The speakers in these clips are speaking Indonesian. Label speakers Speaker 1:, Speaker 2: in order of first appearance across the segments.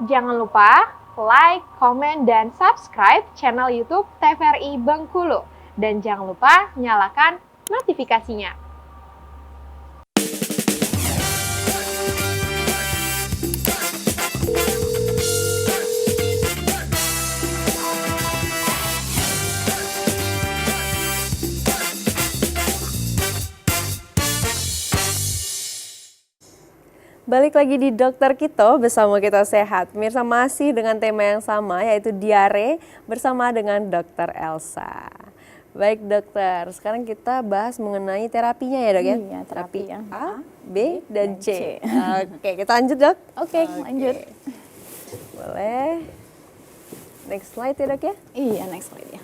Speaker 1: Jangan lupa like, komen, dan subscribe channel YouTube TVRI Bengkulu. Dan jangan lupa nyalakan notifikasinya.
Speaker 2: Balik lagi di Dokter Kito bersama Kita Sehat. Mirsa masih dengan tema yang sama yaitu diare bersama dengan Dokter Elsa. Baik dokter, sekarang kita bahas mengenai terapinya ya dok ya?
Speaker 3: Iya, terapi yang
Speaker 2: A, B, dan C. Oke, kita lanjut dok?
Speaker 3: Oke, lanjut.
Speaker 2: Boleh. Next slide ya dok ya?
Speaker 3: Iya, next slide ya.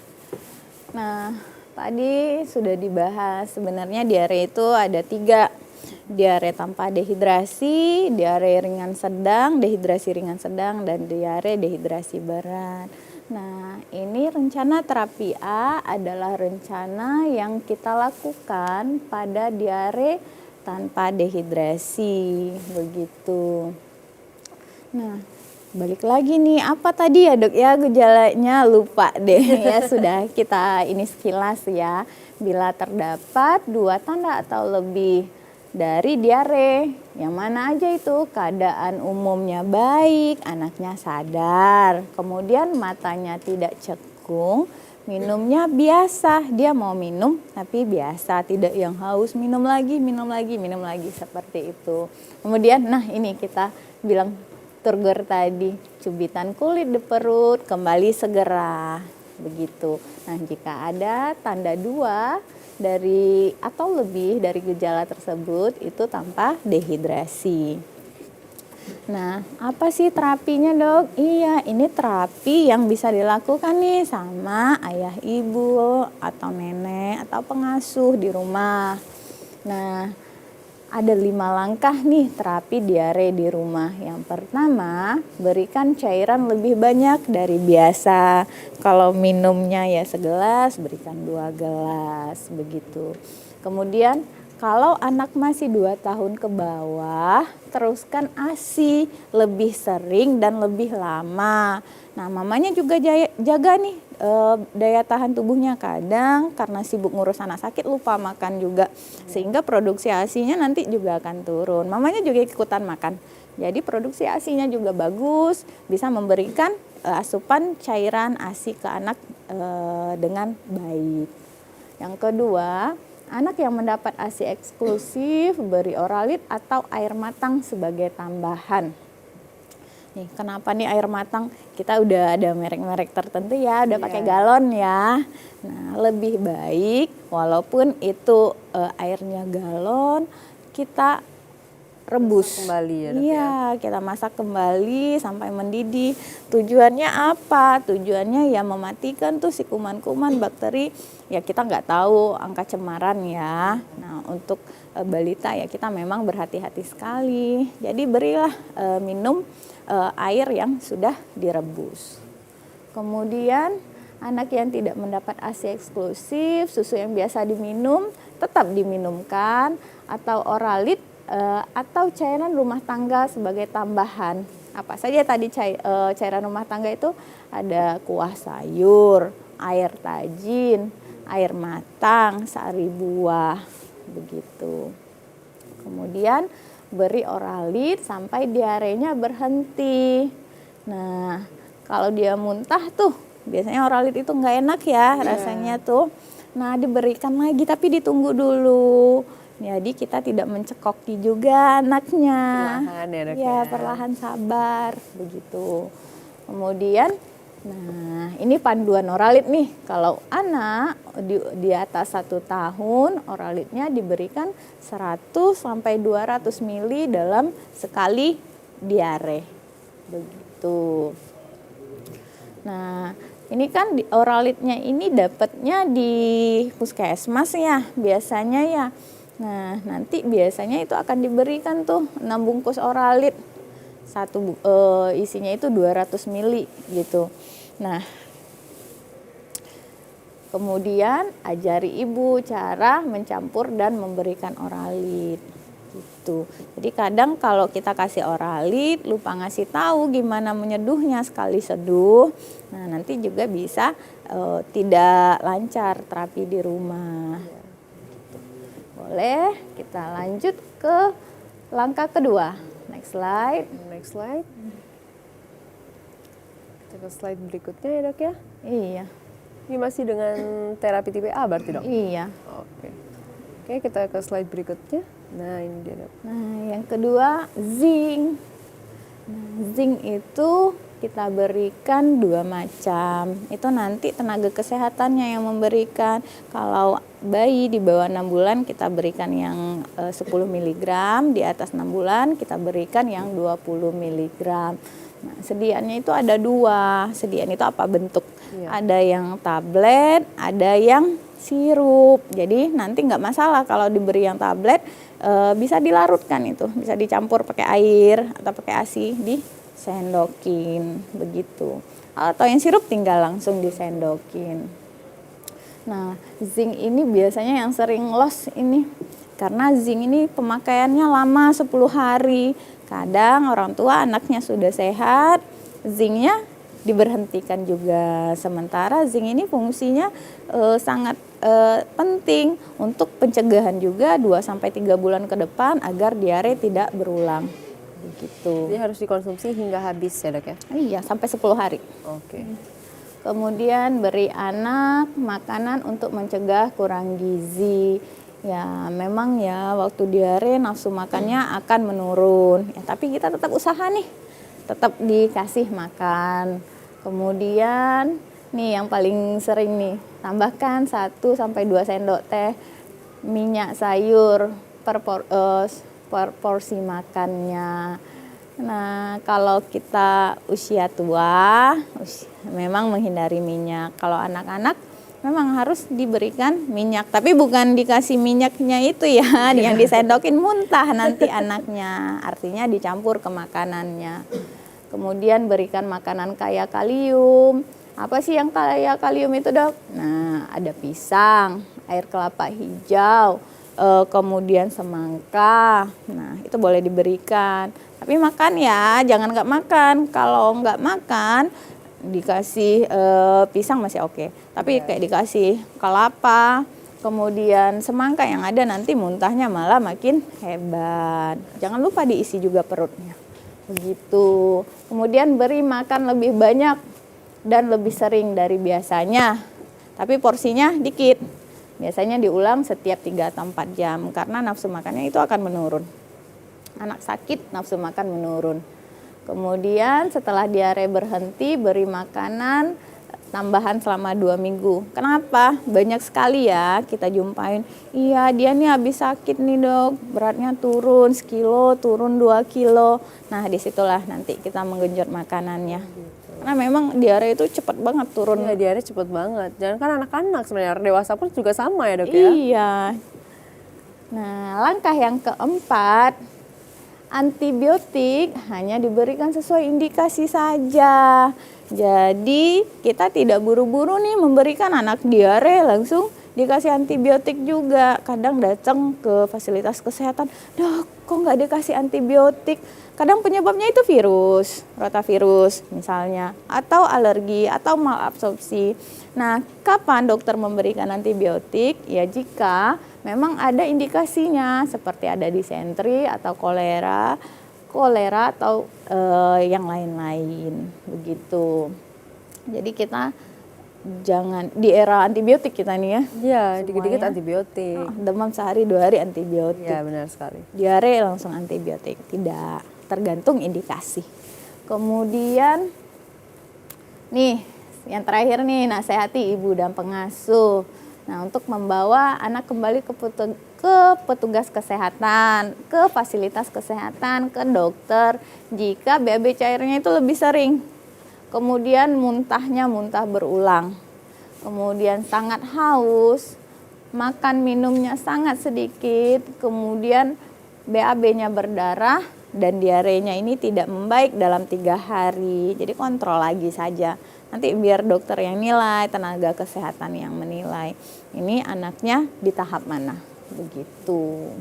Speaker 3: Nah, tadi sudah dibahas sebenarnya diare itu ada 3. Diare tanpa dehidrasi, diare ringan sedang, dehidrasi ringan sedang, dan diare dehidrasi berat. Nah, ini rencana terapi A adalah rencana yang kita lakukan pada diare tanpa dehidrasi, begitu. Nah, balik lagi nih, apa tadi ya dok ya gejalanya, lupa deh ya, sudah kita ini sekilas ya. Bila terdapat 2 tanda atau lebih dari diare, yang mana aja itu? Keadaan umumnya baik, anaknya sadar, kemudian matanya tidak cekung, minumnya biasa, dia mau minum tapi biasa, tidak yang haus, minum lagi, seperti itu. Kemudian, nah ini kita bilang turgor tadi, cubitan kulit di perut, kembali segera, begitu. Nah, jika ada tanda 2 dari atau lebih dari gejala tersebut itu tanpa dehidrasi. Nah, apa sih terapinya dok? Iya, ini terapi yang bisa dilakukan nih sama ayah ibu atau nenek atau pengasuh di rumah. Nah, ada 5 langkah nih terapi diare di rumah. Yang pertama, berikan cairan lebih banyak dari biasa. Kalau minumnya ya segelas, berikan 2 gelas, begitu. Kemudian, kalau anak masih 2 tahun ke bawah, teruskan ASI lebih sering dan lebih lama. Nah, mamanya juga jaga nih daya tahan tubuhnya, kadang karena sibuk ngurus anak sakit lupa makan juga, sehingga produksi ASI-nya nanti juga akan turun. Mamanya juga ikutan makan, jadi produksi ASI-nya juga bagus, bisa memberikan asupan cairan ASI ke anak dengan baik. Yang kedua, anak yang mendapat ASI eksklusif beri Oralit atau air matang sebagai tambahan. Nih, kenapa nih air matang? Kita udah ada merek-merek tertentu ya, udah pakai galon ya. Nah, lebih baik walaupun itu airnya galon, kita rebus
Speaker 2: Kembali ya dok ya?
Speaker 3: Iya, kita masak kembali sampai mendidih. Tujuannya apa? Tujuannya ya mematikan tuh si kuman-kuman bakteri. Ya kita nggak tahu angka cemaran ya. Nah, untuk balita ya kita memang berhati-hati sekali. Jadi berilah minum air yang sudah direbus. Kemudian anak yang tidak mendapat ASI eksklusif, susu yang biasa diminum tetap diminumkan, atau Oralit atau cairan rumah tangga sebagai tambahan. Apa saja tadi cairan rumah tangga itu? Ada kuah sayur, air tajin, air matang, sari buah, begitu. Kemudian beri Oralit sampai diarenya berhenti. Nah, kalau dia muntah tuh, biasanya Oralit itu nggak enak ya rasanya tuh. Nah, diberikan lagi tapi ditunggu dulu. Jadi kita tidak mencekoki juga anaknya.
Speaker 2: Perlahan ya dok
Speaker 3: ya? Perlahan sabar, begitu. Kemudian, nah ini panduan Oralit nih. Kalau anak di atas 1 tahun, Oralitnya diberikan 100 sampai 200 ml dalam sekali diare, begitu. Nah, ini kan Oralitnya ini dapatnya di puskesmas ya, biasanya ya. Nah, nanti biasanya itu akan diberikan tuh 6 bungkus Oralit. Isinya itu 200 ml gitu. Nah, kemudian ajari ibu cara mencampur dan memberikan Oralit. gitu. Jadi kadang kalau kita kasih oralit lupa ngasih tahu gimana menyeduhnya sekali seduh, nah nanti juga bisa tidak lancar terapi di rumah. Gitu. Boleh kita lanjut ke langkah kedua. Next slide.
Speaker 2: Next slide. Kita ke slide berikutnya ya dok ya.
Speaker 3: Iya.
Speaker 2: Ini masih dengan terapi tipe A berarti dok?
Speaker 3: Iya.
Speaker 2: Oke. Oke, kita ke slide berikutnya. Nah, ini dia dok.
Speaker 3: Nah, yang kedua zinc. Nah, zinc itu kita berikan 2 macam. Itu nanti tenaga kesehatannya yang memberikan. Kalau bayi di bawah 6 bulan kita berikan yang 10 mg, di atas 6 bulan kita berikan yang 20 mg. Nah, sediaannya itu ada 2. Sediaan itu apa bentuk?
Speaker 2: Iya.
Speaker 3: Ada yang tablet, ada yang sirup. Jadi nanti nggak masalah kalau diberi yang tablet, bisa dilarutkan itu, bisa dicampur pakai air atau pakai ASI, disendokin begitu. Atau yang sirup tinggal langsung disendokin. Nah, zinc ini biasanya yang sering loss ini karena zinc ini pemakaiannya lama 10 hari. Kadang orang tua anaknya sudah sehat, zincnya diberhentikan juga. Sementara zinc ini fungsinya sangat penting untuk pencegahan juga 2-3 bulan ke depan agar diare tidak berulang. Begitu.
Speaker 2: Jadi harus dikonsumsi hingga habis ya dok ya?
Speaker 3: Iya, sampai 10 hari.
Speaker 2: Oke.
Speaker 3: Kemudian beri anak makanan untuk mencegah kurang gizi. Ya memang ya waktu diare nafsu makannya akan menurun. Ya, tapi kita tetap usaha nih, tetap dikasih makan. Kemudian nih yang paling sering nih, tambahkan 1-2 sendok teh minyak sayur per porsi makannya. Nah, kalau kita usia tua, memang menghindari minyak. Kalau anak-anak memang harus diberikan minyak, tapi bukan dikasih minyaknya itu ya, yang disendokin muntah nanti anaknya. Artinya dicampur ke makanannya. Kemudian berikan makanan kaya kalium. Apa sih yang kaya kalium itu dok? Nah, ada pisang, air kelapa hijau, kemudian semangka. Nah, itu boleh diberikan. Tapi makan ya, jangan nggak makan. Kalau nggak makan, dikasih pisang masih oke. Tapi kayak dikasih kelapa, kemudian semangka yang ada nanti muntahnya malah makin hebat. Jangan lupa diisi juga perutnya. Begitu. Kemudian beri makan lebih banyak dan lebih sering dari biasanya. Tapi porsinya dikit. Biasanya diulang setiap 3-4 jam karena nafsu makannya itu akan menurun. Anak sakit nafsu makan menurun. Kemudian setelah diare berhenti beri makanan tambahan selama 2 minggu. Kenapa? Banyak sekali ya kita jumpain. Iya dia nih habis sakit nih dok, beratnya turun 1 kilo, turun 2 kilo. Nah disitulah nanti kita menggenjot makanannya. Karena memang diare itu cepat banget turun.
Speaker 2: Iya, diare cepet banget. Jangan kan anak-anak sebenarnya, dewasa pun juga sama ya dok ya?
Speaker 3: Iya. Nah langkah yang keempat, antibiotik hanya diberikan sesuai indikasi saja. Jadi kita tidak buru-buru nih memberikan anak diare langsung dikasih antibiotik juga. Kadang datang ke fasilitas kesehatan, dok kok nggak dikasih antibiotik? Kadang penyebabnya itu virus, rotavirus misalnya, atau alergi, atau malabsorpsi. Nah, kapan dokter memberikan antibiotik? Ya jika memang ada indikasinya, seperti ada disentri atau kolera atau yang lain-lain, begitu. Jadi kita jangan di era antibiotik kita nih ya.
Speaker 2: Iya, dikit-dikit antibiotik.
Speaker 3: Demam sehari 2 hari antibiotik.
Speaker 2: Iya, benar sekali.
Speaker 3: Diare langsung antibiotik, tidak, tergantung indikasi. Kemudian nih yang terakhir nih, nasihati ibu dan pengasuh. Nah, untuk membawa anak kembali ke petugas kesehatan, ke fasilitas kesehatan, ke dokter jika BAB cairnya itu lebih sering. Kemudian muntahnya muntah berulang. Kemudian sangat haus, makan minumnya sangat sedikit, kemudian BAB-nya berdarah dan diarenya ini tidak membaik dalam 3 hari. Jadi kontrol lagi saja. Nanti biar dokter yang nilai, tenaga kesehatan yang menilai. Ini anaknya di tahap mana? Begitu.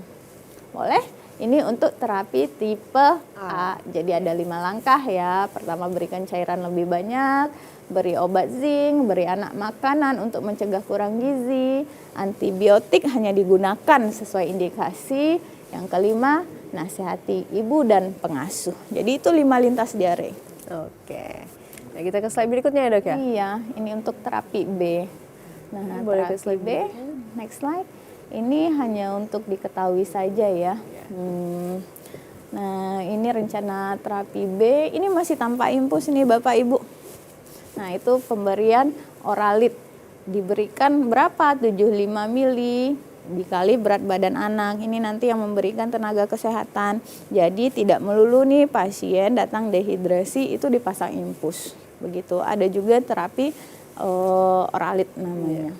Speaker 3: Boleh Ini untuk terapi tipe A. Jadi ada 5 langkah ya. Pertama, berikan cairan lebih banyak, beri obat zinc, beri anak makanan untuk mencegah kurang gizi, antibiotik hanya digunakan sesuai indikasi. Yang kelima, nasihati ibu dan pengasuh. Jadi itu 5 lintas diare.
Speaker 2: Oke. Nah, kita ke slide berikutnya ya, Dok ya.
Speaker 3: Iya, ini untuk terapi B. Nah,
Speaker 2: Boleh ke
Speaker 3: terapi
Speaker 2: slide
Speaker 3: B, next slide. Ini hanya untuk diketahui saja ya. Nah, ini rencana terapi B. Ini masih tanpa infus nih Bapak Ibu. Nah, itu pemberian oralit. Diberikan berapa? 75 mili dikali berat badan anak. Ini nanti yang memberikan tenaga kesehatan. Jadi tidak melulu nih pasien datang dehidrasi itu dipasang infus. Begitu. Ada juga terapi oralit namanya.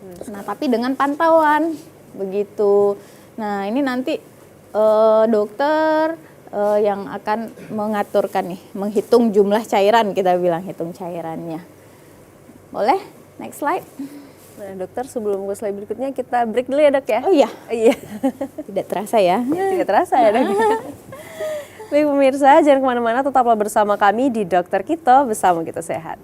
Speaker 3: Nah, tapi dengan pantauan begitu. Nah, ini nanti dokter yang akan mengaturkan nih, menghitung jumlah cairan, kita bilang hitung cairannya. Boleh? Next slide.
Speaker 2: Nah, dokter, sebelum ke slide berikutnya kita break dulu ya, Dok ya.
Speaker 3: Oh iya,
Speaker 2: Iya.
Speaker 3: tidak terasa ya.
Speaker 2: Tidak terasa ya, Dok. Baik pemirsa, jangan kemana-mana, tetaplah bersama kami di Dokter Kito Bersama Kita Sehat.